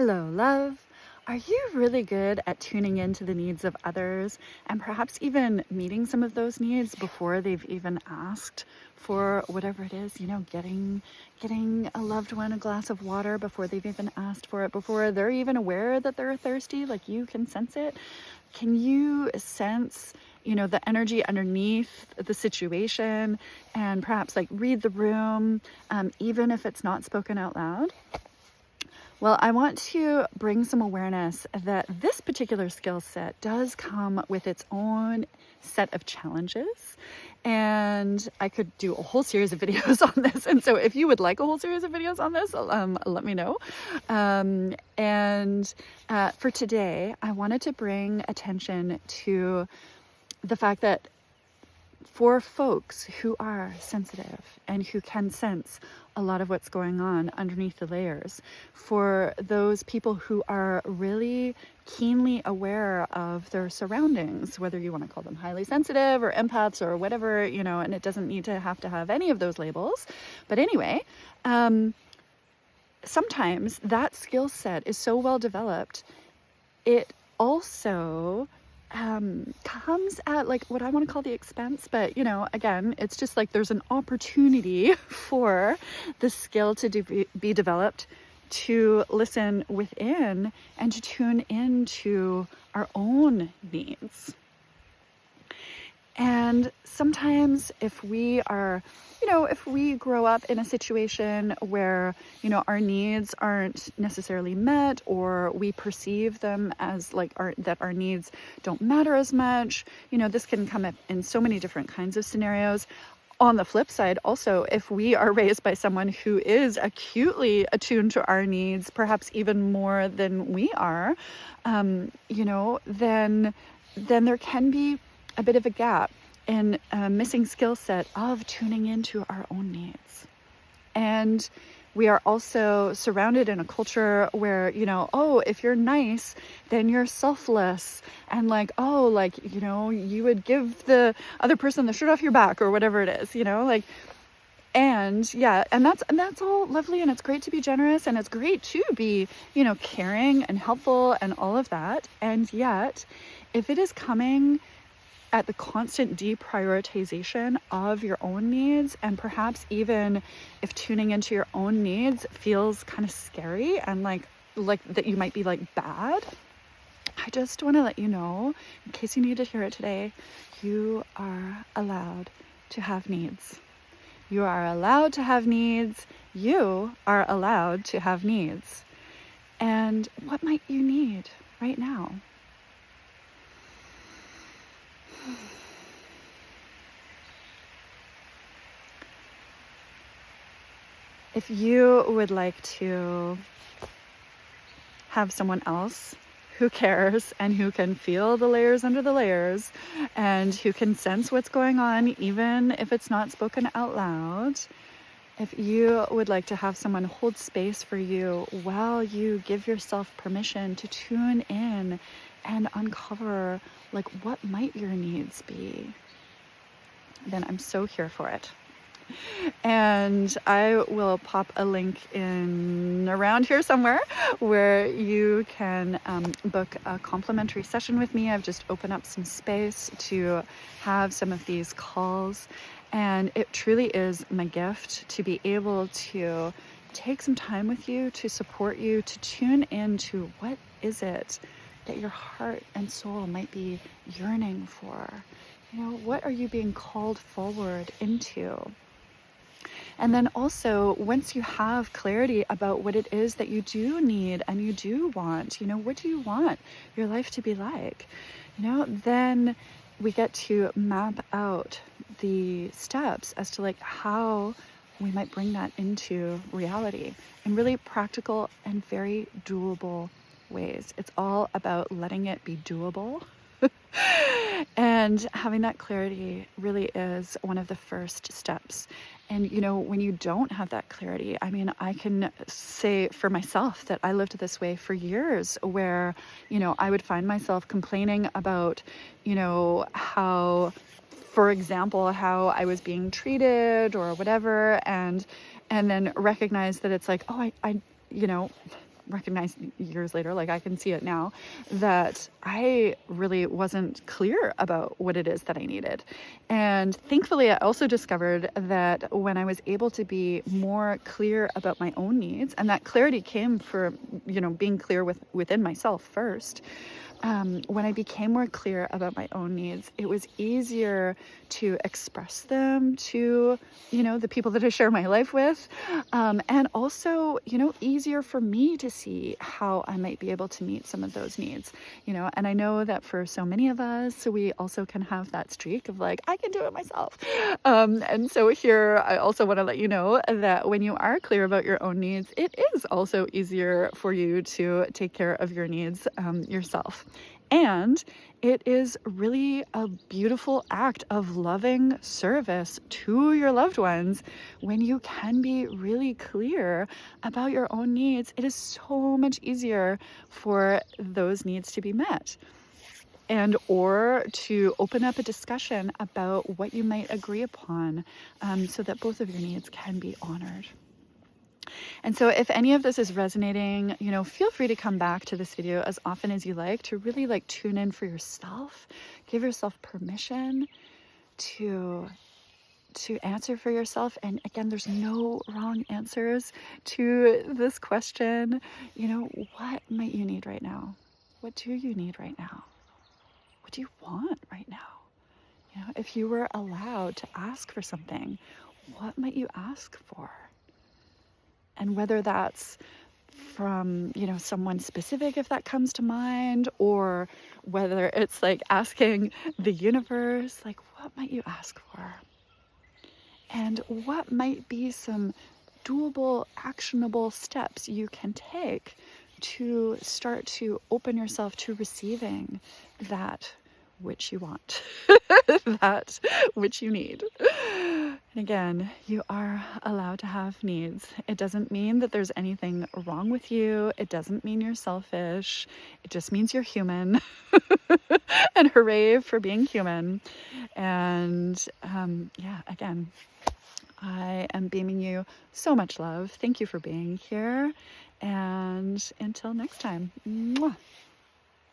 Hello, love. Are you really good at tuning into the needs of others and perhaps even meeting some of those needs before they've even asked for whatever it is, getting a loved one a glass of water before they've even asked for it, before they're even aware that they're thirsty, like you can sense it? Can you sense, the energy underneath the situation and perhaps like read the room, even if it's not spoken out loud? Well, I want to bring some awareness that this particular skill set does come with its own set of challenges. And I could do a whole series of videos on this. And so if you would like a whole series of videos on this, let me know. For today, I wanted to bring attention to the fact that for folks who are sensitive and who can sense a lot of what's going on underneath the layers, for those people who are really keenly aware of their surroundings, whether you want to call them highly sensitive or empaths or whatever, and it doesn't need to have any of those labels. But anyway, sometimes that skill set is so well developed, it also comes at like what I want to call the expense, but again, it's just like there's an opportunity for the skill to be developed, to listen within and to tune into our own needs. And sometimes if we grow up in a situation where, our needs aren't necessarily met, or we perceive them as that our needs don't matter as much, this can come up in so many different kinds of scenarios. On the flip side, also, if we are raised by someone who is acutely attuned to our needs, perhaps even more than we are, then there can be a bit of a gap in a missing skill set of tuning into our own needs. And we are also surrounded in a culture where, if you're nice, then you're selfless. And you would give the other person the shirt off your back or whatever it is, and that's all lovely, and it's great to be generous, and it's great to be, caring and helpful and all of that. And yet, if it is coming at the constant deprioritization of your own needs, and perhaps even if tuning into your own needs feels kind of scary and like that you might be bad, I just want to let you know, in case you need to hear it today, you are allowed to have needs. You are allowed to have needs. You are allowed to have needs. And what might you need right now? If you would like to have someone else who cares and who can feel the layers under the layers and who can sense what's going on, even if it's not spoken out loud, if you would like to have someone hold space for you while you give yourself permission to tune in and uncover what might your needs be, then I'm so here for it. And I will pop a link in around here somewhere where you can book a complimentary session with me. I've just opened up some space to have some of these calls, and it truly is my gift to be able to take some time with you, to support you, to tune into what is it that your heart and soul might be yearning for. What are you being called forward into? And then also, once you have clarity about what it is that you do need and you do want, what do you want your life to be like? Then we get to map out the steps as to how we might bring that into reality in really practical and very doable ways. It's all about letting it be doable. And having that clarity really is one of the first steps. And, when you don't have that clarity, I can say for myself that I lived this way for years where, I would find myself complaining about, how, for example, how I was being treated or whatever. And then recognize that it's I recognize years later, like I can see it now, that I really wasn't clear about what it is that I needed. And thankfully, I also discovered that when I was able to be more clear about my own needs, and that clarity came for, being clear within myself first. When I became more clear about my own needs, it was easier to express them to, the people that I share my life with. And also, easier for me to see how I might be able to meet some of those needs, and I know that for so many of us, we also can have that streak of like, I can do it myself. And so here, I also want to let you know that when you are clear about your own needs, it is also easier for you to take care of your needs yourself. And it is really a beautiful act of loving service to your loved ones when you can be really clear about your own needs. It is so much easier for those needs to be met, and or to open up a discussion about what you might agree upon, so that both of your needs can be honored. And so if any of this is resonating, feel free to come back to this video as often as you like to really tune in for yourself. Give yourself permission to answer for yourself. And again, there's no wrong answers to this question. What might you need right now? What do you need right now? What do you want right now? If you were allowed to ask for something, what might you ask for? And whether that's from, someone specific, if that comes to mind, or whether it's like asking the universe, like, what might you ask for? And what might be some doable, actionable steps you can take to start to open yourself to receiving that which you want, that which you need. And again, you are allowed to have needs. It doesn't mean that there's anything wrong with you. It doesn't mean you're selfish. It just means you're human. And hooray for being human. And again, I am beaming you so much love. Thank you for being here. And until next time. Mwah.